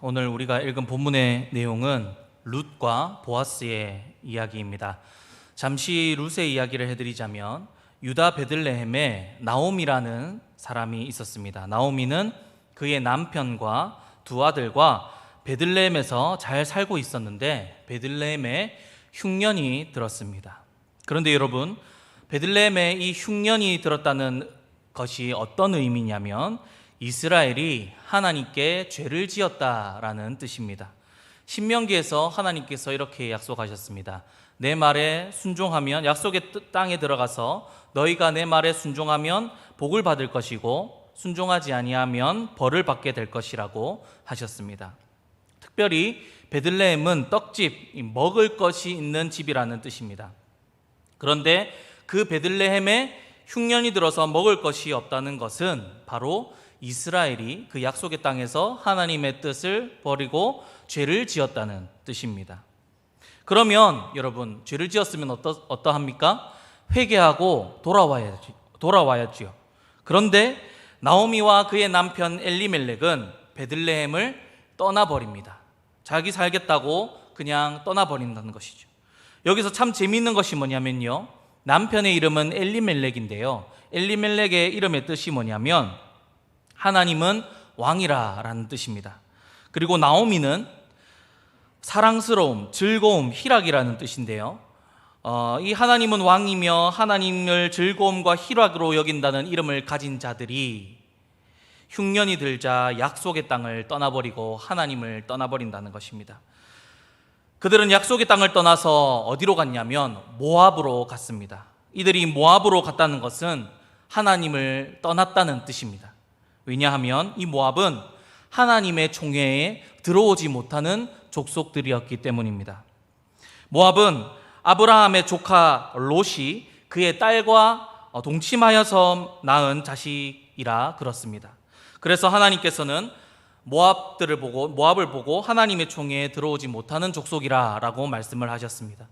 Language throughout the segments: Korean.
오늘 우리가 읽은 본문의 내용은 룻과 보아스의 이야기입니다. 잠시 룻의 이야기를 해드리자면 유다 베들레헴에 나오미라는 사람이 있었습니다. 나오미는 그의 남편과 두 아들과 베들레헴에서 잘 살고 있었는데 베들레헴에 흉년이 들었습니다. 그런데 여러분, 베들레헴에 이 흉년이 들었다는 것이 어떤 의미냐면 이스라엘이 하나님께 죄를 지었다라는 뜻입니다. 신명기에서 하나님께서 이렇게 약속하셨습니다. 내 말에 순종하면 약속의 땅에 들어가서 너희가 내 말에 순종하면 복을 받을 것이고 순종하지 아니하면 벌을 받게 될 것이라고 하셨습니다. 특별히 베들레헴은 떡집, 먹을 것이 있는 집이라는 뜻입니다. 그런데 그 베들레헴에 흉년이 들어서 먹을 것이 없다는 것은 바로 이스라엘이 그 약속의 땅에서 하나님의 뜻을 버리고 죄를 지었다는 뜻입니다. 그러면 여러분, 죄를 지었으면 어떠합니까? 회개하고 돌아와야지요. 그런데 나오미와 그의 남편 엘리멜렉은 베들레헴을 떠나버립니다. 자기 살겠다고 그냥 떠나버린다는 것이죠. 여기서 참 재미있는 것이 뭐냐면요, 남편의 이름은 엘리멜렉인데요, 엘리멜렉의 이름의 뜻이 뭐냐면 하나님은 왕이라 라는 뜻입니다. 그리고 나오미는 사랑스러움, 즐거움, 희락이라는 뜻인데요, 이 하나님은 왕이며 하나님을 즐거움과 희락으로 여긴다는 이름을 가진 자들이 흉년이 들자 약속의 땅을 떠나버리고 하나님을 떠나버린다는 것입니다. 그들은 약속의 땅을 떠나서 어디로 갔냐면 모압으로 갔습니다. 이들이 모압으로 갔다는 것은 하나님을 떠났다는 뜻입니다. 왜냐하면 이 모압은 하나님의 총회에 들어오지 못하는 족속들이었기 때문입니다. 모압은 아브라함의 조카 롯이 그의 딸과 동침하여서 낳은 자식이라 그렇습니다. 그래서 하나님께서는 모압을 보고 하나님의 총회에 들어오지 못하는 족속이라고 말씀을 하셨습니다.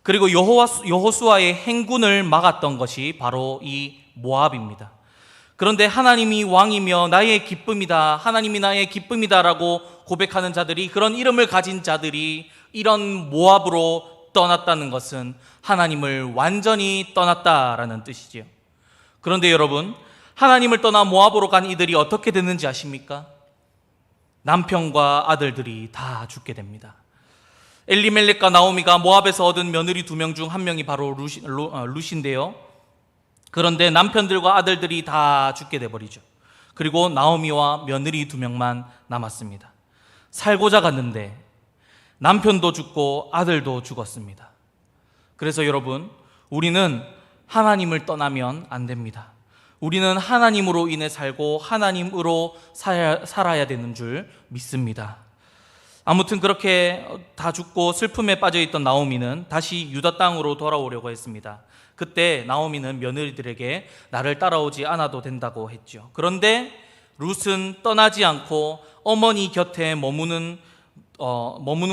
그리고 여호수아의 행군을 막았던 것이 바로 이 모압입니다. 그런데 하나님이 왕이며 나의 기쁨이다, 하나님이 나의 기쁨이다라고 고백하는 자들이, 그런 이름을 가진 자들이 이런 모압으로 떠났다는 것은 하나님을 완전히 떠났다라는 뜻이지요. 그런데 여러분, 하나님을 떠나 모압으로 간 이들이 어떻게 됐는지 아십니까? 남편과 아들들이 다 죽게 됩니다. 엘리멜렉과 나오미가 모압에서 얻은 며느리 2명 중 한 명이 바로 룻인데요, 그런데 남편들과 아들들이 다 죽게 돼버리죠. 그리고 나오미와 며느리 2명만 남았습니다. 살고자 갔는데 남편도 죽고 아들도 죽었습니다. 그래서 여러분, 우리는 하나님을 떠나면 안 됩니다. 우리는 하나님으로 인해 살고 하나님으로 살아야 되는 줄 믿습니다. 아무튼 그렇게 다 죽고 슬픔에 빠져있던 나오미는 다시 유다 땅으로 돌아오려고 했습니다. 그때 나오미는 며느리들에게 나를 따라오지 않아도 된다고 했죠. 그런데 룻은 떠나지 않고 어머니 곁에 머무는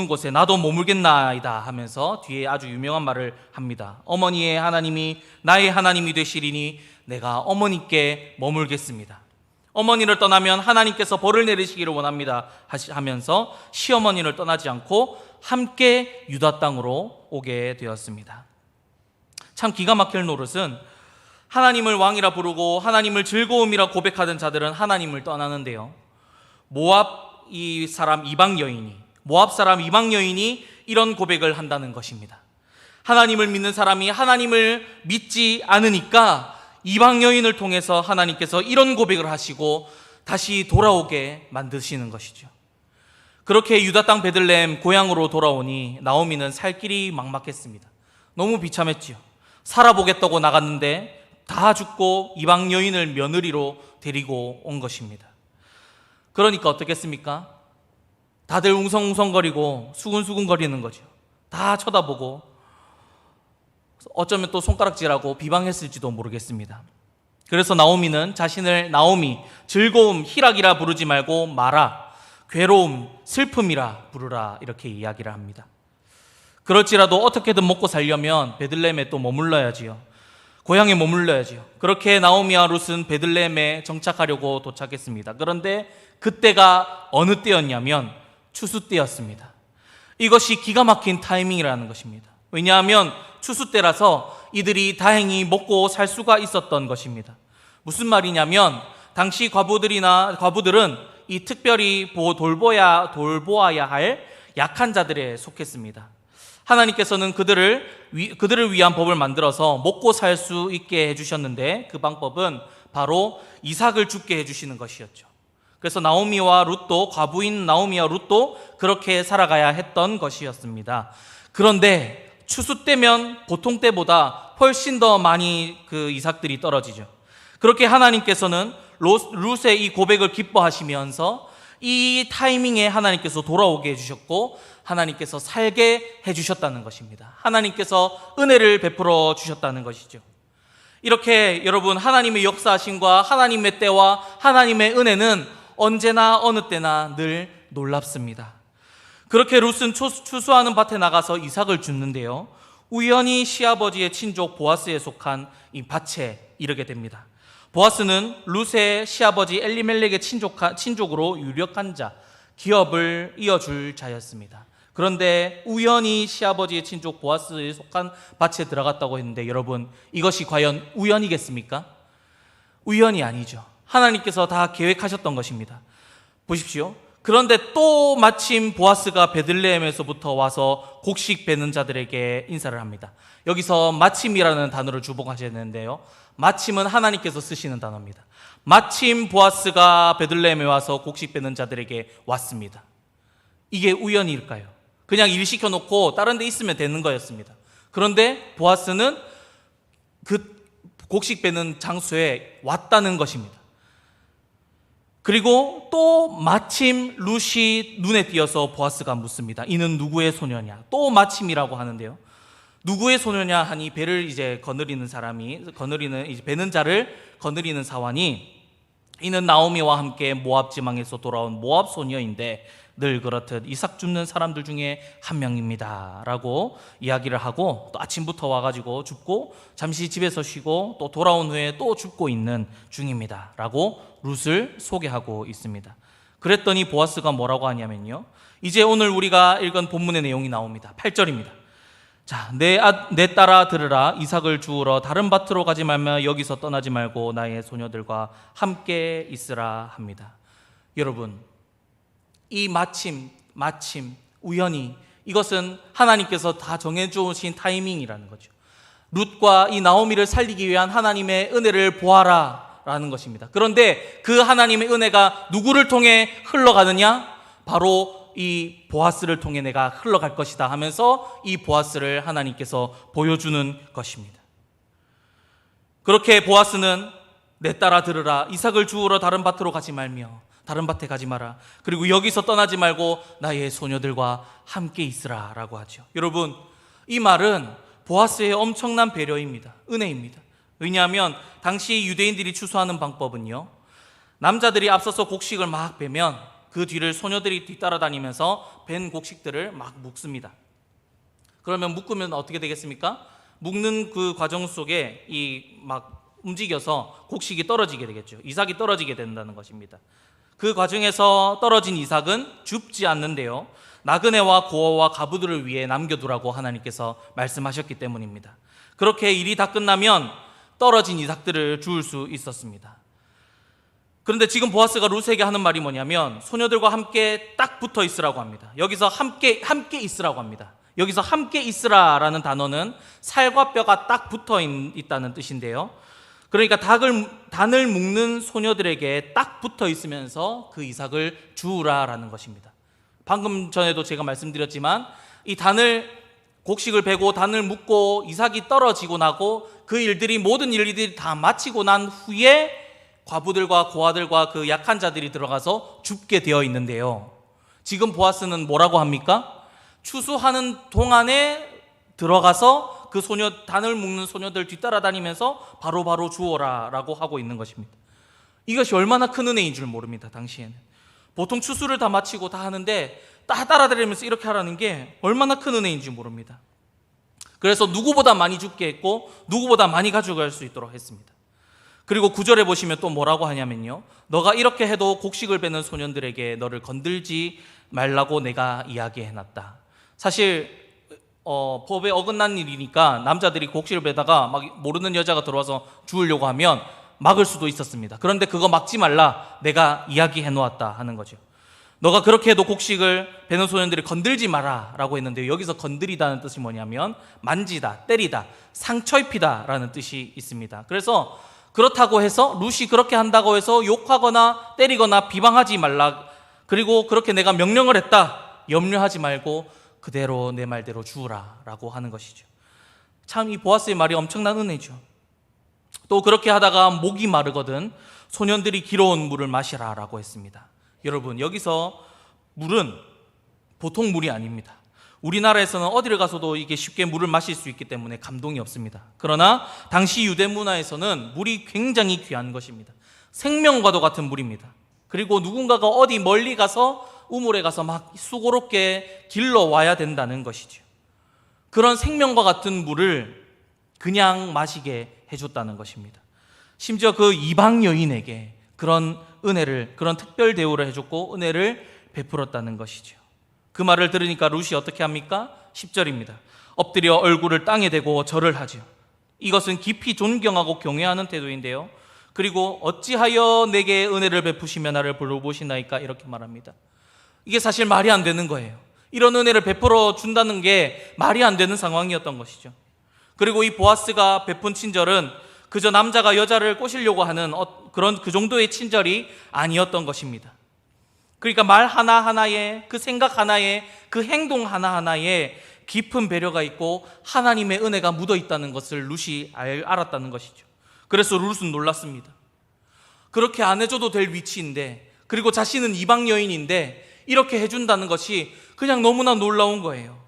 곳에 나도 머물겠나이다 하면서 뒤에 아주 유명한 말을 합니다. 어머니의 하나님이 나의 하나님이 되시리니 내가 어머니께 머물겠습니다. 어머니를 떠나면 하나님께서 벌을 내리시기를 원합니다 하면서 시어머니를 떠나지 않고 함께 유다 땅으로 오게 되었습니다. 참 기가 막힐 노릇은, 하나님을 왕이라 부르고 하나님을 즐거움이라 고백하던 자들은 하나님을 떠나는데요, 모압 사람 이방 여인이 이런 고백을 한다는 것입니다. 하나님을 믿는 사람이 하나님을 믿지 않으니까 이방 여인을 통해서 하나님께서 이런 고백을 하시고 다시 돌아오게 만드시는 것이죠. 그렇게 유다 땅 베들레헴 고향으로 돌아오니 나오미는 살 길이 막막했습니다. 너무 비참했지요. 살아보겠다고 나갔는데 다 죽고 이방 여인을 며느리로 데리고 온 것입니다. 그러니까 어떻겠습니까? 다들 웅성웅성거리고 수근수근거리는 거죠. 다 쳐다보고 어쩌면 또 손가락질하고 비방했을지도 모르겠습니다. 그래서 나오미는 자신을 나오미, 즐거움, 희락이라 부르지 말고 마라, 괴로움, 슬픔이라 부르라, 이렇게 이야기를 합니다. 그럴지라도 어떻게든 먹고 살려면 베들레헴에 또 머물러야지요. 고향에 머물러야지요. 그렇게 나오미와 룻은 베들레헴에 정착하려고 도착했습니다. 그런데 그때가 어느 때였냐면 추수 때였습니다. 이것이 기가 막힌 타이밍이라는 것입니다. 왜냐하면 추수 때라서 이들이 다행히 먹고 살 수가 있었던 것입니다. 무슨 말이냐면 당시 과부들은 이 특별히 돌보아야 할 약한 자들에 속했습니다. 하나님께서는 그들을 위한 법을 만들어서 먹고 살 수 있게 해주셨는데 그 방법은 바로 이삭을 죽게 해주시는 것이었죠. 그래서 과부인 나오미와 룻도 그렇게 살아가야 했던 것이었습니다. 그런데 추수 때면 보통 때보다 훨씬 더 많이 그 이삭들이 떨어지죠. 그렇게 하나님께서는 룻의 이 고백을 기뻐하시면서 이 타이밍에 하나님께서 돌아오게 해주셨고 하나님께서 살게 해주셨다는 것입니다. 하나님께서 은혜를 베풀어 주셨다는 것이죠. 이렇게 여러분, 하나님의 역사하심과 하나님의 때와 하나님의 은혜는 언제나 어느 때나 늘 놀랍습니다. 그렇게 룻은 추수하는 밭에 나가서 이삭을 줍는데요, 우연히 시아버지의 친족 보아스에 속한 이 밭에 이르게 됩니다. 보아스는 룻의 시아버지 엘리멜렉의 친족으로 유력한 자, 기업을 이어줄 자였습니다. 그런데 우연히 시아버지의 친족 보아스에 속한 밭에 들어갔다고 했는데 여러분, 이것이 과연 우연이겠습니까? 우연이 아니죠. 하나님께서 다 계획하셨던 것입니다. 보십시오. 그런데 또 마침 보아스가 베들레헴에서부터 와서 곡식 베는 자들에게 인사를 합니다. 여기서 마침이라는 단어를 주목하셔야 되는데요, 마침은 하나님께서 쓰시는 단어입니다. 마침 보아스가 베들레헴에 와서 곡식 베는 자들에게 왔습니다. 이게 우연일까요? 그냥 일 시켜놓고 다른 데 있으면 되는 거였습니다. 그런데 보아스는 그 곡식 베는 장소에 왔다는 것입니다. 그리고 또 마침 룻이 눈에 띄어서 보아스가 묻습니다. 이는 누구의 소녀냐? 또 마침이라고 하는데요, 누구의 소녀냐 하니 배를 이제 베는 자를 거느리는 사환이 이는 나오미와 함께 모압 지방에서 돌아온 모압 소녀인데 늘 그렇듯 이삭 줍는 사람들 중에 한 명입니다 라고 이야기를 하고, 또 아침부터 와가지고 줍고 잠시 집에서 쉬고 또 돌아온 후에 또 줍고 있는 중입니다 라고 룻을 소개하고 있습니다. 그랬더니 보아스가 뭐라고 하냐면요, 이제 오늘 우리가 읽은 본문의 내용이 나옵니다. 8절입니다. 자, 내 딸아 들으라. 이삭을 주우러 다른 밭으로 가지 말며 여기서 떠나지 말고 나의 소녀들과 함께 있으라 합니다. 여러분, 이 마침, 우연히, 이것은 하나님께서 다 정해주신 타이밍이라는 거죠. 룻과 이 나오미를 살리기 위한 하나님의 은혜를 보아라 라는 것입니다. 그런데 그 하나님의 은혜가 누구를 통해 흘러가느냐? 바로 이 보아스를 통해 내가 흘러갈 것이다 하면서 이 보아스를 하나님께서 보여주는 것입니다. 그렇게 보아스는 내 딸아 들으라. 이삭을 주우러 다른 밭으로 가지 말며 다른 밭에 가지 마라. 그리고 여기서 떠나지 말고 나의 소녀들과 함께 있으라 라고 하죠. 여러분, 이 말은 보아스의 엄청난 배려입니다. 은혜입니다. 왜냐하면 당시 유대인들이 추수하는 방법은요, 남자들이 앞서서 곡식을 막 베면 그 뒤를 소녀들이 뒤따라다니면서 벤 곡식들을 막 묶습니다. 그러면 묶으면 어떻게 되겠습니까? 묶는 그 과정 속에 막 움직여서 곡식이 떨어지게 되겠죠. 이삭이 떨어지게 된다는 것입니다. 그 과정에서 떨어진 이삭은 줍지 않는데요, 나그네와 고아와 가부들을 위해 남겨두라고 하나님께서 말씀하셨기 때문입니다. 그렇게 일이 다 끝나면 떨어진 이삭들을 주울 수 있었습니다. 그런데 지금 보아스가 룻에게 하는 말이 뭐냐면 소녀들과 함께 딱 붙어 있으라고 합니다. 여기서 함께 있으라고 합니다. 여기서 함께 있으라라는 단어는 살과 뼈가 딱 붙어 있다는 뜻인데요, 그러니까 단을 묶는 소녀들에게 딱 붙어 있으면서 그 이삭을 주우라라는 것입니다. 방금 전에도 제가 말씀드렸지만 이 곡식을 베고 단을 묶고 이삭이 떨어지고 나고 그 모든 일들이 다 마치고 난 후에 과부들과 고아들과 그 약한 자들이 들어가서 줍게 되어 있는데요, 지금 보아스는 뭐라고 합니까? 추수하는 동안에 들어가서 그 단을 묶는 소녀들 뒤따라다니면서 바로바로 주어라 라고 하고 있는 것입니다. 이것이 얼마나 큰 은혜인 줄 모릅니다. 당시에는 보통 추수를 다 마치고 다 하는데 따라다니면서 이렇게 하라는 게 얼마나 큰 은혜인지 모릅니다. 그래서 누구보다 많이 줍게 했고 누구보다 많이 가져갈 수 있도록 했습니다. 그리고 9절에 보시면 또 뭐라고 하냐면요, 너가 이렇게 해도 곡식을 베는 소년들에게 너를 건들지 말라고 내가 이야기해놨다. 사실 법에 어긋난 일이니까 남자들이 곡식을 베다가 막 모르는 여자가 들어와서 주우려고 하면 막을 수도 있었습니다. 그런데 그거 막지 말라, 내가 이야기해놓았다 하는 거죠. 너가 그렇게 해도 곡식을 베는 소년들이 건들지 마라 라고 했는데, 여기서 건드리다는 뜻이 뭐냐면 만지다, 때리다, 상처 입히다 라는 뜻이 있습니다. 그래서 그렇다고 해서 룻이 그렇게 한다고 해서 욕하거나 때리거나 비방하지 말라, 그리고 그렇게 내가 명령을 했다 염려하지 말고 그대로 내 말대로 주우라 라고 하는 것이죠. 참 이 보아스의 말이 엄청난 은혜죠. 또 그렇게 하다가 목이 마르거든 소년들이 길어온 물을 마시라 라고 했습니다. 여러분, 여기서 물은 보통 물이 아닙니다. 우리나라에서는 어디를 가서도 이게 쉽게 물을 마실 수 있기 때문에 감동이 없습니다. 그러나 당시 유대 문화에서는 물이 굉장히 귀한 것입니다. 생명과도 같은 물입니다. 그리고 누군가가 어디 멀리 가서 우물에 가서 막 수고롭게 길러와야 된다는 것이죠. 그런 생명과 같은 물을 그냥 마시게 해줬다는 것입니다. 심지어 그 이방 여인에게 그런 은혜를, 그런 특별 대우를 해줬고 은혜를 베풀었다는 것이죠. 그 말을 들으니까 룻이 어떻게 합니까? 10절입니다. 엎드려 얼굴을 땅에 대고 절을 하죠. 이것은 깊이 존경하고 경외하는 태도인데요. 그리고 어찌하여 내게 은혜를 베푸시며 나를 돌보시나이까, 이렇게 말합니다. 이게 사실 말이 안 되는 거예요. 이런 은혜를 베풀어 준다는 게 말이 안 되는 상황이었던 것이죠. 그리고 이 보아스가 베푼 친절은 그저 남자가 여자를 꼬시려고 하는 그런 그 정도의 친절이 아니었던 것입니다. 그러니까 말 하나하나에, 그 생각 하나에, 그 행동 하나하나에 깊은 배려가 있고 하나님의 은혜가 묻어 있다는 것을 룻이 알았다는 것이죠. 그래서 룻은 놀랐습니다. 그렇게 안 해줘도 될 위치인데, 그리고 자신은 이방 여인인데 이렇게 해준다는 것이 그냥 너무나 놀라운 거예요.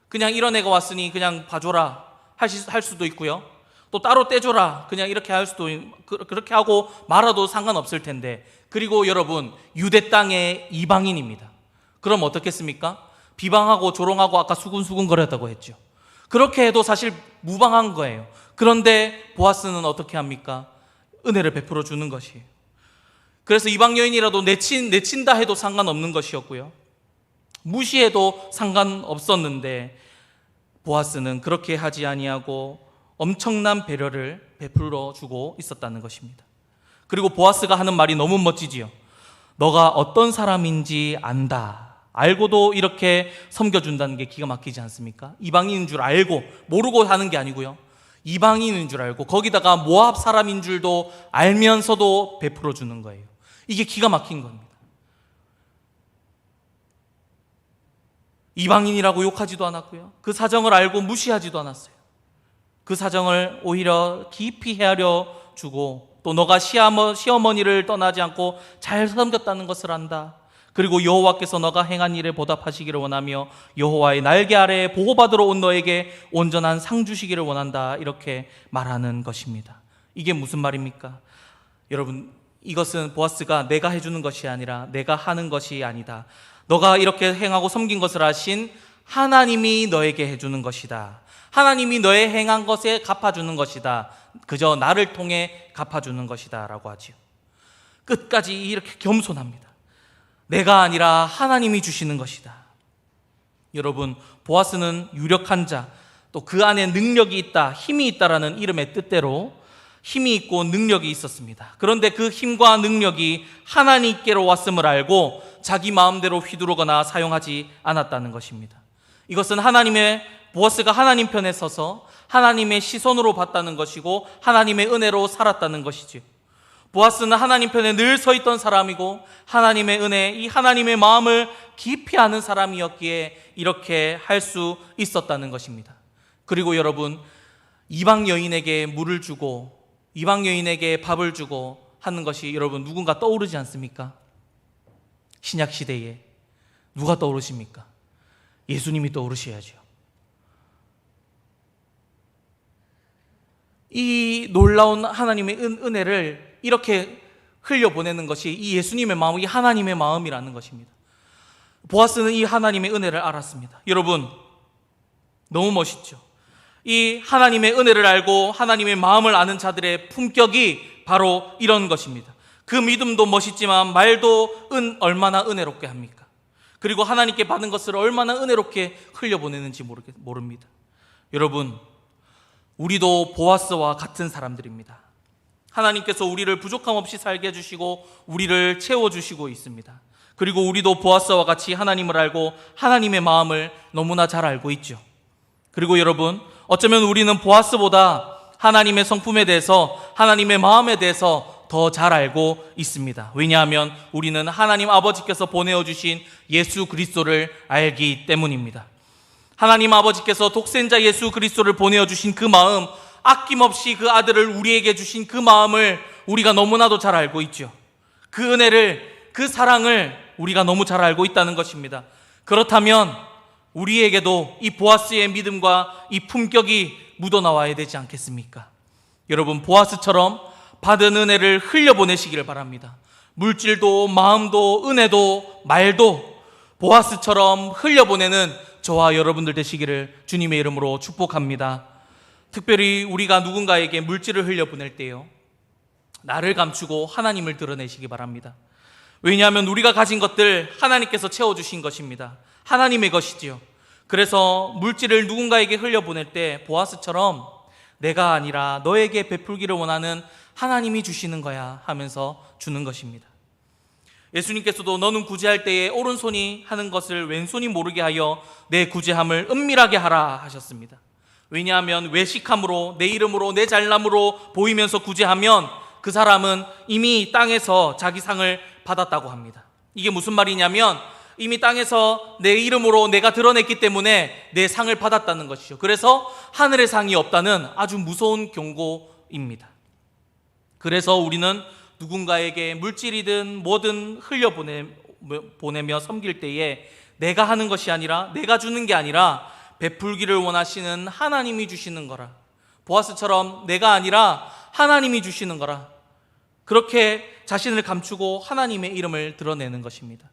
그냥 이런 애가 왔으니 그냥 봐줘라 할 수도 있고요. 또 따로 떼줘라 그냥 이렇게 할 수도, 그렇게 하고 말아도 상관없을 텐데, 그리고 여러분, 유대 땅의 이방인입니다. 그럼 어떻겠습니까? 비방하고 조롱하고 아까 수군수군 거렸다고 했죠. 그렇게 해도 사실 무방한 거예요. 그런데 보아스는 어떻게 합니까? 은혜를 베풀어 주는 것이에요. 그래서 이방 여인이라도 내친다 해도 상관없는 것이었고요, 무시해도 상관없었는데 보아스는 그렇게 하지 아니하고 엄청난 배려를 베풀어 주고 있었다는 것입니다. 그리고 보아스가 하는 말이 너무 멋지지요. 너가 어떤 사람인지 안다. 알고도 이렇게 섬겨준다는 게 기가 막히지 않습니까? 이방인인 줄 알고, 모르고 하는 게 아니고요, 이방인인 줄 알고 거기다가 모압 사람인 줄도 알면서도 베풀어 주는 거예요. 이게 기가 막힌 겁니다. 이방인이라고 욕하지도 않았고요, 그 사정을 알고 무시하지도 않았어요. 그 사정을 오히려 깊이 헤아려 주고, 또 너가 시어머니를 떠나지 않고 잘 섬겼다는 것을 안다. 그리고 여호와께서 너가 행한 일에 보답하시기를 원하며 여호와의 날개 아래에 보호받으러 온 너에게 온전한 상 주시기를 원한다. 이렇게 말하는 것입니다. 이게 무슨 말입니까? 여러분, 이것은 보아스가 내가 해주는 것이 아니라 내가 하는 것이 아니다. 너가 이렇게 행하고 섬긴 것을 아신 하나님이 너에게 해주는 것이다. 하나님이 너의 행한 것에 갚아주는 것이다. 그저 나를 통해 갚아주는 것이다 라고 하지요. 끝까지 이렇게 겸손합니다. 내가 아니라 하나님이 주시는 것이다. 여러분, 보아스는 유력한 자, 또 그 안에 능력이 있다, 힘이 있다라는 이름의 뜻대로 힘이 있고 능력이 있었습니다. 그런데 그 힘과 능력이 하나님께로 왔음을 알고 자기 마음대로 휘두르거나 사용하지 않았다는 것입니다. 이것은 보아스가 하나님 편에 서서 하나님의 시선으로 봤다는 것이고 하나님의 은혜로 살았다는 것이지요. 보아스는 하나님 편에 늘 서 있던 사람이고 하나님의 은혜, 이 하나님의 마음을 깊이 아는 사람이었기에 이렇게 할 수 있었다는 것입니다. 그리고 여러분, 이방 여인에게 물을 주고 이방 여인에게 밥을 주고 하는 것이 여러분 누군가 떠오르지 않습니까? 신약 시대에 누가 떠오르십니까? 예수님이 떠오르셔야죠. 이 놀라운 하나님의 은혜를 이렇게 흘려보내는 것이 이 예수님의 마음, 이 하나님의 마음이라는 것입니다. 보아스는 이 하나님의 은혜를 알았습니다. 여러분, 너무 멋있죠? 이 하나님의 은혜를 알고 하나님의 마음을 아는 자들의 품격이 바로 이런 것입니다. 그 믿음도 멋있지만 말도 얼마나 은혜롭게 합니까? 그리고 하나님께 받은 것을 얼마나 은혜롭게 흘려보내는지 모릅니다. 여러분, 우리도 보아스와 같은 사람들입니다. 하나님께서 우리를 부족함 없이 살게 해주시고 우리를 채워주시고 있습니다. 그리고 우리도 보아스와 같이 하나님을 알고 하나님의 마음을 너무나 잘 알고 있죠. 그리고 여러분, 어쩌면 우리는 보아스보다 하나님의 성품에 대해서, 하나님의 마음에 대해서 더 잘 알고 있습니다. 왜냐하면 우리는 하나님 아버지께서 보내어주신 예수 그리스도를 알기 때문입니다. 하나님 아버지께서 독생자 예수 그리스도를 보내어주신 그 마음, 아낌없이 그 아들을 우리에게 주신 그 마음을 우리가 너무나도 잘 알고 있죠. 그 은혜를, 그 사랑을 우리가 너무 잘 알고 있다는 것입니다. 그렇다면 우리에게도 이 보아스의 믿음과 이 품격이 묻어나와야 되지 않겠습니까? 여러분, 보아스처럼 받은 은혜를 흘려보내시기를 바랍니다. 물질도 마음도 은혜도 말도 보아스처럼 흘려보내는 저와 여러분들 되시기를 주님의 이름으로 축복합니다. 특별히 우리가 누군가에게 물질을 흘려보낼 때요, 나를 감추고 하나님을 드러내시기 바랍니다. 왜냐하면 우리가 가진 것들 하나님께서 채워주신 것입니다. 하나님의 것이지요. 그래서 물질을 누군가에게 흘려보낼 때 보아스처럼 내가 아니라 너에게 베풀기를 원하는 하나님이 주시는 거야 하면서 주는 것입니다. 예수님께서도 너는 구제할 때에 오른손이 하는 것을 왼손이 모르게 하여 내 구제함을 은밀하게 하라 하셨습니다. 왜냐하면 외식함으로, 내 이름으로, 내 잘남으로 보이면서 구제하면 그 사람은 이미 땅에서 자기 상을 받았다고 합니다. 이게 무슨 말이냐면 이미 땅에서 내 이름으로 내가 드러냈기 때문에 내 상을 받았다는 것이죠. 그래서 하늘의 상이 없다는 아주 무서운 경고입니다. 그래서 우리는 누군가에게 물질이든 뭐든 흘려보내며 섬길 때에 내가 하는 것이 아니라, 내가 주는 게 아니라 베풀기를 원하시는 하나님이 주시는 거라, 보아스처럼 내가 아니라 하나님이 주시는 거라, 그렇게 자신을 감추고 하나님의 이름을 드러내는 것입니다.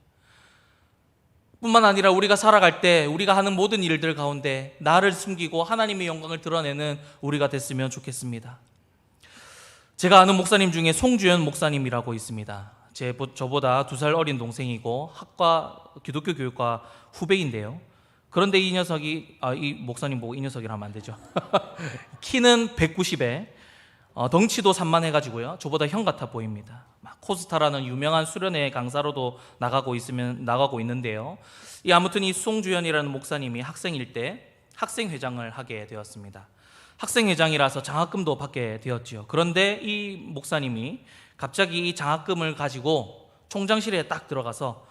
뿐만 아니라 우리가 살아갈 때 우리가 하는 모든 일들 가운데 나를 숨기고 하나님의 영광을 드러내는 우리가 됐으면 좋겠습니다. 제가 아는 목사님 중에 송주현 목사님이라고 있습니다. 저보다 2살 어린 동생이고 기독교 교육과 후배인데요. 그런데 이 녀석이, 이 목사님 보고 이 녀석이라 하면 안 되죠. 키는 190에 덩치도 산만해가지고요, 저보다 형 같아 보입니다. 코스타라는 유명한 수련회 강사로도 나가고 있는데요. 아무튼 이 송주현이라는 목사님이 학생일 때 학생회장을 하게 되었습니다. 학생회장이라서 장학금도 받게 되었지요. 그런데 이 목사님이 갑자기 이 장학금을 가지고 총장실에 딱 들어가서,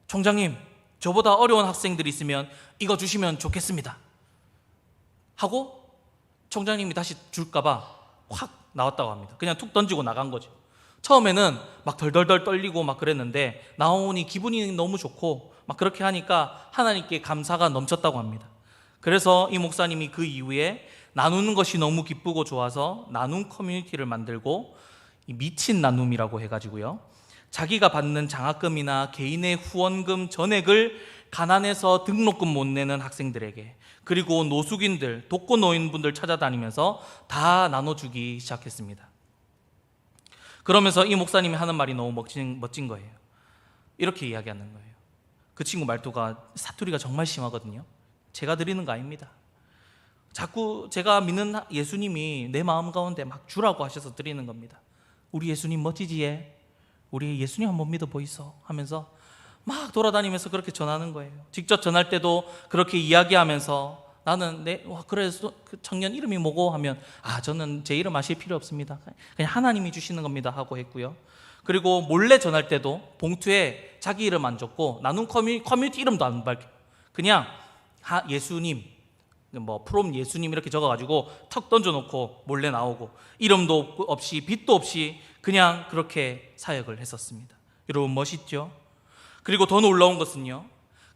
총장님, 저보다 어려운 학생들이 있으면 이거 주시면 좋겠습니다 하고 총장님이 다시 줄까봐 확 나왔다고 합니다. 그냥 툭 던지고 나간 거죠. 처음에는 막 덜덜덜 떨리고 막 그랬는데 나오니 기분이 너무 좋고 막 그렇게 하니까 하나님께 감사가 넘쳤다고 합니다. 그래서 이 목사님이 그 이후에 나누는 것이 너무 기쁘고 좋아서 나눔 커뮤니티를 만들고, 이 미친 나눔이라고 해가지고요, 자기가 받는 장학금이나 개인의 후원금 전액을 가난해서 등록금 못 내는 학생들에게, 그리고 노숙인들, 독거노인분들 찾아다니면서 다 나눠주기 시작했습니다. 그러면서 이 목사님이 하는 말이 너무 멋진 거예요. 이렇게 이야기하는 거예요. 그 친구 말투가, 사투리가 정말 심하거든요. 제가 드리는 거 아닙니다. 자꾸 제가 믿는 예수님이 내 마음 가운데 막 주라고 하셔서 드리는 겁니다. 우리 예수님 멋지지 얘? 우리 예수님 한번 믿어 보이소 하면서 막 돌아다니면서 그렇게 전하는 거예요. 직접 전할 때도 그렇게 이야기하면서, 나는 그래서 그 청년 이름이 뭐고 하면, 저는 제 이름 아실 필요 없습니다, 그냥 하나님이 주시는 겁니다 하고 했고요. 그리고 몰래 전할 때도 봉투에 자기 이름 안 적고 나눔 커뮤니티 이름도 안 밝혀요. 그냥 예수님, 프롬 예수님 이렇게 적어가지고 턱 던져놓고 몰래 나오고, 이름도 없이 빚도 없이 그냥 그렇게 사역을 했었습니다. 여러분, 멋있죠? 그리고 더 놀라운 것은요,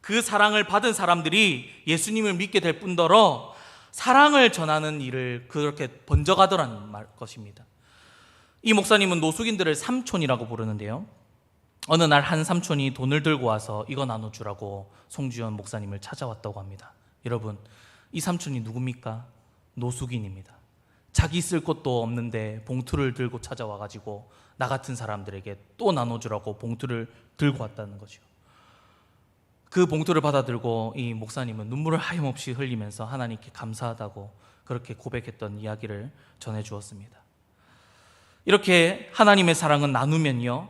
그 사랑을 받은 사람들이 예수님을 믿게 될 뿐더러 사랑을 전하는 일을 그렇게 번져가더라는 것입니다. 이 목사님은 노숙인들을 삼촌이라고 부르는데요, 어느 날 한 삼촌이 돈을 들고 와서 이거 나눠주라고 송주현 목사님을 찾아왔다고 합니다. 여러분, 이 삼촌이 누굽니까? 노숙인입니다. 자기 쓸 것도 없는데 봉투를 들고 찾아와가지고 나 같은 사람들에게 또 나눠주라고 봉투를 들고 왔다는 거죠. 그 봉투를 받아들고 이 목사님은 눈물을 하염없이 흘리면서 하나님께 감사하다고 그렇게 고백했던 이야기를 전해주었습니다. 이렇게 하나님의 사랑은 나누면요,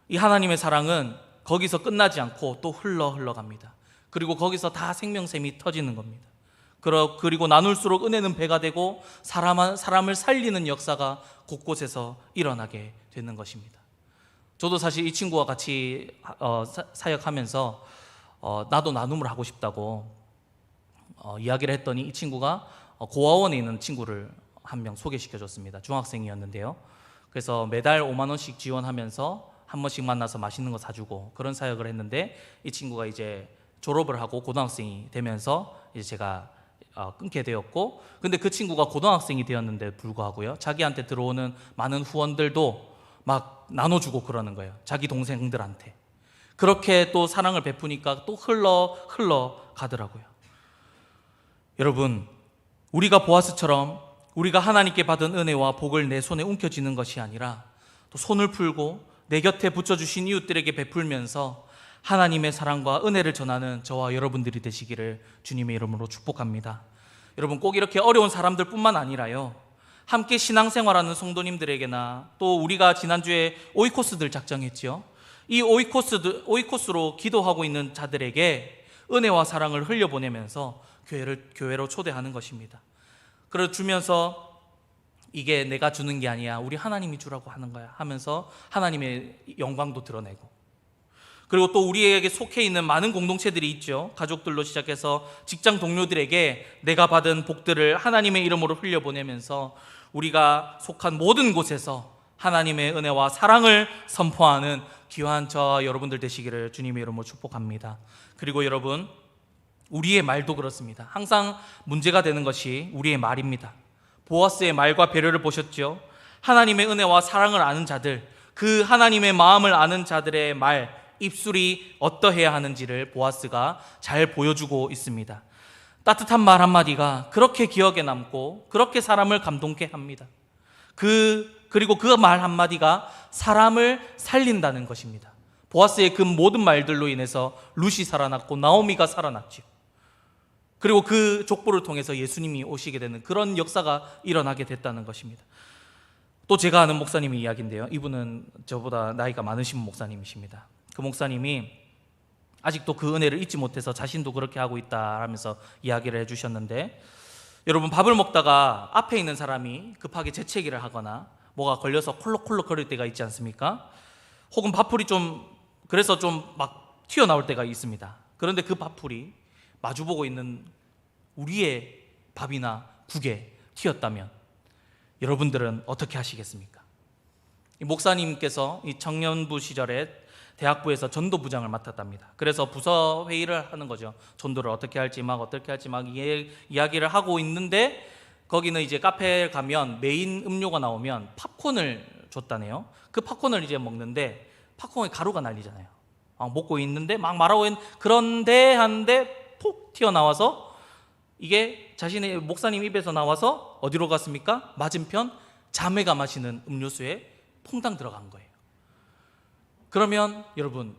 이 하나님의 사랑은 거기서 끝나지 않고 또 흘러갑니다. 그리고 거기서 다 생명샘이 터지는 겁니다. 그리고 나눌수록 은혜는 배가 되고 사람을 살리는 역사가 곳곳에서 일어나게 되는 것입니다. 저도 사실 이 친구와 같이 사역하면서 나도 나눔을 하고 싶다고 이야기를 했더니 이 친구가 고아원에 있는 친구를 한 명 소개시켜줬습니다. 중학생이었는데요. 그래서 매달 5만 원씩 지원하면서 한 번씩 만나서 맛있는 거 사주고 그런 사역을 했는데, 이 친구가 이제 졸업을 하고 고등학생이 되면서 이제 제가 끊게 되었고, 근데 그 친구가 고등학생이 되었는데 불구하고요, 자기한테 들어오는 많은 후원들도 막 나눠주고 그러는 거예요. 자기 동생들한테. 그렇게 또 사랑을 베푸니까 또 흘러 가더라고요. 여러분, 우리가 보아스처럼 우리가 하나님께 받은 은혜와 복을 내 손에 움켜쥐는 것이 아니라 또 손을 풀고 내 곁에 붙여주신 이웃들에게 베풀면서 하나님의 사랑과 은혜를 전하는 저와 여러분들이 되시기를 주님의 이름으로 축복합니다. 여러분, 꼭 이렇게 어려운 사람들 뿐만 아니라요, 함께 신앙생활하는 성도님들에게나 또 우리가 지난주에 오이코스들 작정했죠. 이 오이코스로 기도하고 있는 자들에게 은혜와 사랑을 흘려보내면서 교회로 초대하는 것입니다. 그래 주면서 이게 내가 주는 게 아니야, 우리 하나님이 주라고 하는 거야 하면서 하나님의 영광도 드러내고, 그리고 또 우리에게 속해 있는 많은 공동체들이 있죠. 가족들로 시작해서 직장 동료들에게 내가 받은 복들을 하나님의 이름으로 흘려보내면서 우리가 속한 모든 곳에서 하나님의 은혜와 사랑을 선포하는 귀한 저와 여러분들 되시기를 주님의 이름으로 축복합니다. 그리고 여러분, 우리의 말도 그렇습니다. 항상 문제가 되는 것이 우리의 말입니다. 보아스의 말과 배려를 보셨죠? 하나님의 은혜와 사랑을 아는 자들, 그 하나님의 마음을 아는 자들의 말, 입술이 어떠해야 하는지를 보아스가 잘 보여주고 있습니다. 따뜻한 말 한마디가 그렇게 기억에 남고 그렇게 사람을 감동케 합니다. 그리고 그 말 한마디가 사람을 살린다는 것입니다. 보아스의 그 모든 말들로 인해서 룻이 살아났고 나오미가 살아났죠. 그리고 그 족보를 통해서 예수님이 오시게 되는 그런 역사가 일어나게 됐다는 것입니다. 또 제가 아는 목사님의 이야기인데요, 이분은 저보다 나이가 많으신 목사님이십니다. 그 목사님이 아직도 그 은혜를 잊지 못해서 자신도 그렇게 하고 있다 하면서 이야기를 해주셨는데, 여러분, 밥을 먹다가 앞에 있는 사람이 급하게 재채기를 하거나 뭐가 걸려서 콜록콜록 거릴 때가 있지 않습니까? 혹은 밥풀이 그래서 좀 막 튀어나올 때가 있습니다. 그런데 그 밥풀이 마주보고 있는 우리의 밥이나 국에 튀었다면 여러분들은 어떻게 하시겠습니까? 이 목사님께서 이 청년부 시절에 대학부에서 전도부장을 맡았답니다. 그래서 부서 회의를 하는 거죠. 전도를 어떻게 할지 막 이야기를 하고 있는데, 거기는 이제 카페에 가면 메인 음료가 나오면 팝콘을 줬다네요. 그 팝콘을 이제 먹는데 팝콘에 가루가 날리잖아요. 먹고 있는데 막 말하고 있는, 그런데 하는데 폭 튀어나와서 이게 자신의 목사님 입에서 나와서 어디로 갔습니까? 맞은편 자매가 마시는 음료수에 퐁당 들어간 거예요. 그러면 여러분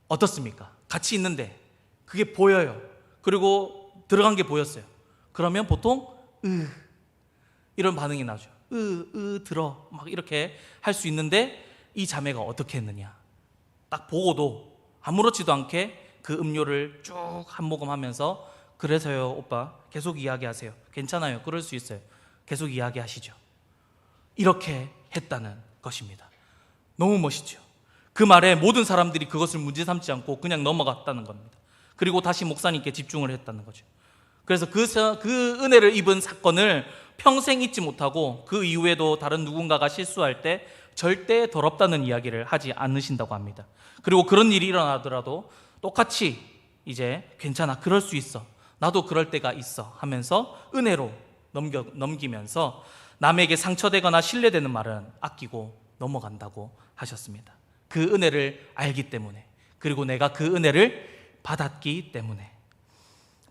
어떻습니까? 같이 있는데 그게 보여요. 그리고 들어간 게 보였어요. 그러면 보통 이런 반응이 나죠. 들어 막 이렇게 할 수 있는데, 이 자매가 어떻게 했느냐, 딱 보고도 아무렇지도 않게 그 음료를 쭉 한 모금 하면서, 그래서요 오빠 계속 이야기하세요, 괜찮아요, 그럴 수 있어요, 계속 이야기하시죠, 이렇게 했다는 것입니다. 너무 멋있죠. 그 말에 모든 사람들이 그것을 문제 삼지 않고 그냥 넘어갔다는 겁니다. 그리고 다시 목사님께 집중을 했다는 거죠. 그래서 그 은혜를 입은 사건을 평생 잊지 못하고 그 이후에도 다른 누군가가 실수할 때 절대 더럽다는 이야기를 하지 않으신다고 합니다. 그리고 그런 일이 일어나더라도 똑같이 이제 괜찮아, 그럴 수 있어, 나도 그럴 때가 있어 하면서 은혜로 넘기면서 남에게 상처되거나 신뢰되는 말은 아끼고 넘어간다고 하셨습니다. 그 은혜를 알기 때문에, 그리고 내가 그 은혜를 받았기 때문에.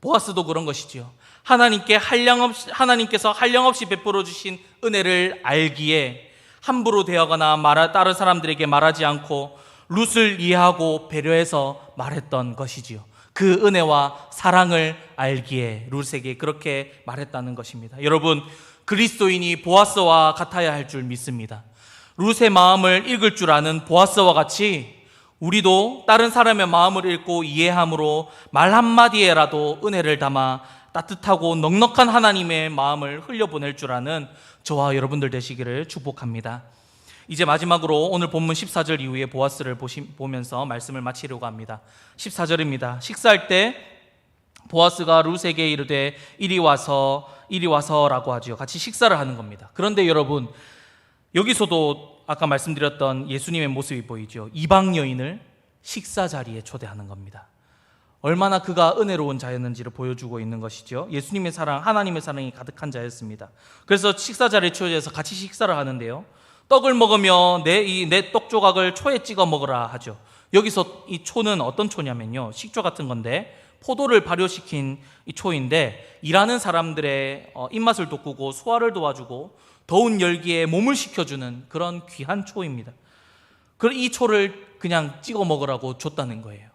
보아스도 그런 것이지요. 하나님께서 한량없이 베풀어 주신 은혜를 알기에 함부로 대하거나 다른 사람들에게 말하지 않고 룻을 이해하고 배려해서 말했던 것이지요. 그 은혜와 사랑을 알기에 룻에게 그렇게 말했다는 것입니다. 여러분, 그리스도인이 보아스와 같아야 할 줄 믿습니다. 룻의 마음을 읽을 줄 아는 보아스와 같이 우리도 다른 사람의 마음을 읽고 이해함으로 말 한마디에라도 은혜를 담아 따뜻하고 넉넉한 하나님의 마음을 흘려보낼 줄 아는 저와 여러분들 되시기를 축복합니다. 이제 마지막으로 오늘 본문 14절 이후에 보아스를 보면서 말씀을 마치려고 합니다. 14절입니다. 식사할 때 보아스가 룻에게 이르되 이리 와서라고 하지요. 같이 식사를 하는 겁니다. 그런데 여러분, 여기서도 아까 말씀드렸던 예수님의 모습이 보이죠. 이방 여인을 식사 자리에 초대하는 겁니다. 얼마나 그가 은혜로운 자였는지를 보여주고 있는 것이죠. 예수님의 사랑, 하나님의 사랑이 가득한 자였습니다. 그래서 식사 자리에 초대해서 같이 식사를 하는데요. 떡을 먹으며 내 떡 조각을 초에 찍어 먹으라 하죠. 여기서 이 초는 어떤 초냐면요, 식초 같은 건데 포도를 발효시킨 이 초인데 일하는 사람들의 입맛을 돋구고 소화를 도와주고 더운 열기에 몸을 식혀주는 그런 귀한 초입니다. 이 초를 그냥 찍어 먹으라고 줬다는 거예요.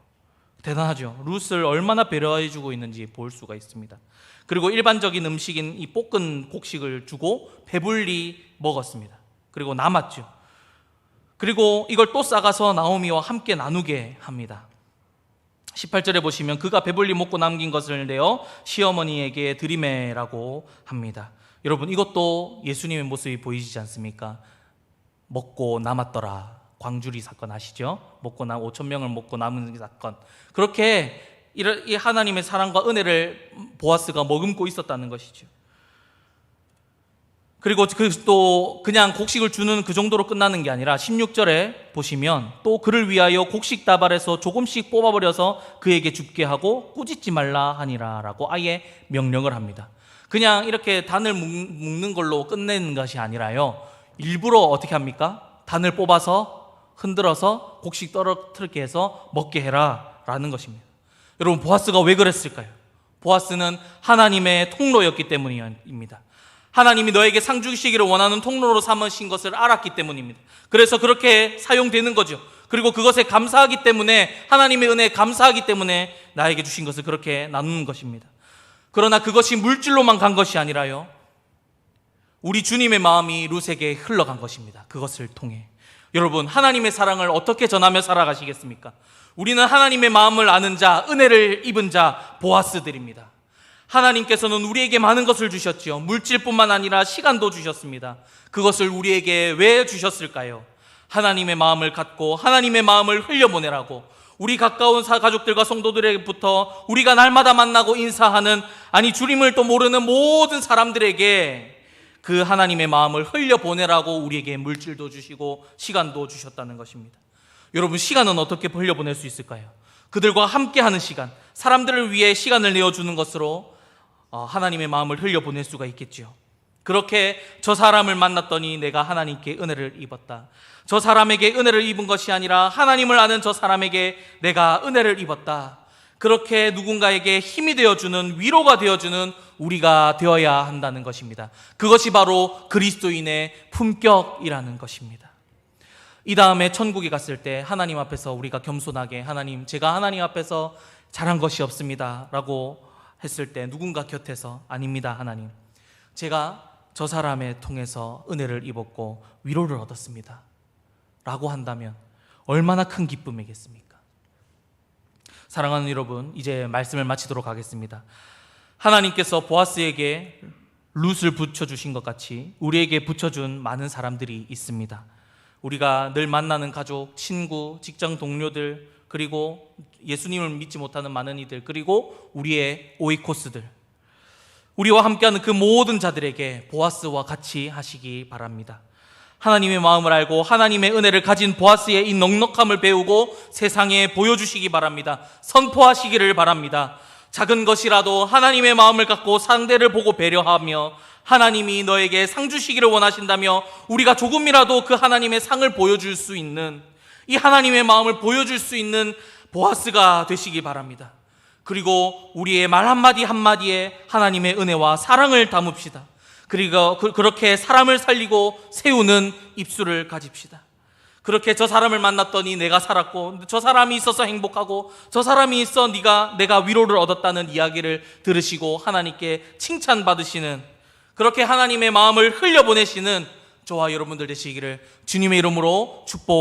대단하죠. 룻을 얼마나 배려해주고 있는지 볼 수가 있습니다. 그리고 일반적인 음식인 이 볶은 곡식을 주고 배불리 먹었습니다. 그리고 남았죠. 그리고 이걸 또 싸가서 나오미와 함께 나누게 합니다. 18절에 보시면 그가 배불리 먹고 남긴 것을 내어 시어머니에게 드리매라고 합니다. 여러분, 이것도 예수님의 모습이 보이지 않습니까? 먹고 남았더라. 광주리 사건 아시죠? 5,000명을 먹고 남은 사건. 그렇게 이 하나님의 사랑과 은혜를 보아스가 머금고 있었다는 것이죠. 그리고 또 그냥 곡식을 주는 그 정도로 끝나는 게 아니라 16절에 보시면 또 그를 위하여 곡식 다발에서 조금씩 뽑아버려서 그에게 줍게 하고 꾸짖지 말라 하니라 라고 아예 명령을 합니다. 그냥 이렇게 단을 묶는 걸로 끝내는 것이 아니라요, 일부러 어떻게 합니까? 단을 뽑아서 흔들어서 곡식 떨어뜨리게 해서 먹게 해라 라는 것입니다. 여러분, 보아스가 왜 그랬을까요? 보아스는 하나님의 통로였기 때문입니다. 하나님이 너에게 상 주시기를 원하는 통로로 삼으신 것을 알았기 때문입니다. 그래서 그렇게 사용되는 거죠. 그리고 그것에 감사하기 때문에, 하나님의 은혜에 감사하기 때문에 나에게 주신 것을 그렇게 나누는 것입니다. 그러나 그것이 물질로만 간 것이 아니라요, 우리 주님의 마음이 룻에게 흘러간 것입니다. 그것을 통해. 여러분, 하나님의 사랑을 어떻게 전하며 살아가시겠습니까? 우리는 하나님의 마음을 아는 자, 은혜를 입은 자, 보아스들입니다. 하나님께서는 우리에게 많은 것을 주셨지요. 물질뿐만 아니라 시간도 주셨습니다. 그것을 우리에게 왜 주셨을까요? 하나님의 마음을 갖고 하나님의 마음을 흘려보내라고, 우리 가까운 가족들과 성도들에게부터 우리가 날마다 만나고 인사하는, 아니 주님을 또 모르는 모든 사람들에게 그 하나님의 마음을 흘려보내라고 우리에게 물질도 주시고 시간도 주셨다는 것입니다. 여러분, 시간은 어떻게 흘려보낼 수 있을까요? 그들과 함께하는 시간, 사람들을 위해 시간을 내어주는 것으로 하나님의 마음을 흘려보낼 수가 있겠죠. 그렇게 저 사람을 만났더니 내가 하나님께 은혜를 입었다. 저 사람에게 은혜를 입은 것이 아니라 하나님을 아는 저 사람에게 내가 은혜를 입었다. 그렇게 누군가에게 힘이 되어주는, 위로가 되어주는 우리가 되어야 한다는 것입니다. 그것이 바로 그리스도인의 품격이라는 것입니다. 이 다음에 천국에 갔을 때 하나님 앞에서 우리가 겸손하게, 하나님, 제가 하나님 앞에서 잘한 것이 없습니다 라고 했을 때 누군가 곁에서, 아닙니다 하나님, 제가 저 사람을 통해서 은혜를 입었고 위로를 얻었습니다 라고 한다면 얼마나 큰 기쁨이겠습니까? 사랑하는 여러분, 이제 말씀을 마치도록 하겠습니다. 하나님께서 보아스에게 룻을 붙여주신 것 같이 우리에게 붙여준 많은 사람들이 있습니다. 우리가 늘 만나는 가족, 친구, 직장 동료들, 그리고 예수님을 믿지 못하는 많은 이들, 그리고 우리의 오이코스들, 우리와 함께하는 그 모든 자들에게 보아스와 같이 하시기 바랍니다. 하나님의 마음을 알고 하나님의 은혜를 가진 보아스의 이 넉넉함을 배우고 세상에 보여주시기 바랍니다. 선포하시기를 바랍니다. 작은 것이라도 하나님의 마음을 갖고 상대를 보고 배려하며 하나님이 너에게 상 주시기를 원하신다며 우리가 조금이라도 그 하나님의 상을 보여줄 수 있는, 이 하나님의 마음을 보여줄 수 있는 보아스가 되시기 바랍니다. 그리고 우리의 말 한마디 한마디에 하나님의 은혜와 사랑을 담읍시다. 그리고 그렇게 사람을 살리고 세우는 입술을 가집시다. 그렇게 저 사람을 만났더니 내가 살았고, 저 사람이 있어서 행복하고, 저 사람이 있어 내가 위로를 얻었다는 이야기를 들으시고 하나님께 칭찬받으시는, 그렇게 하나님의 마음을 흘려보내시는 저와 여러분들 되시기를 주님의 이름으로 축복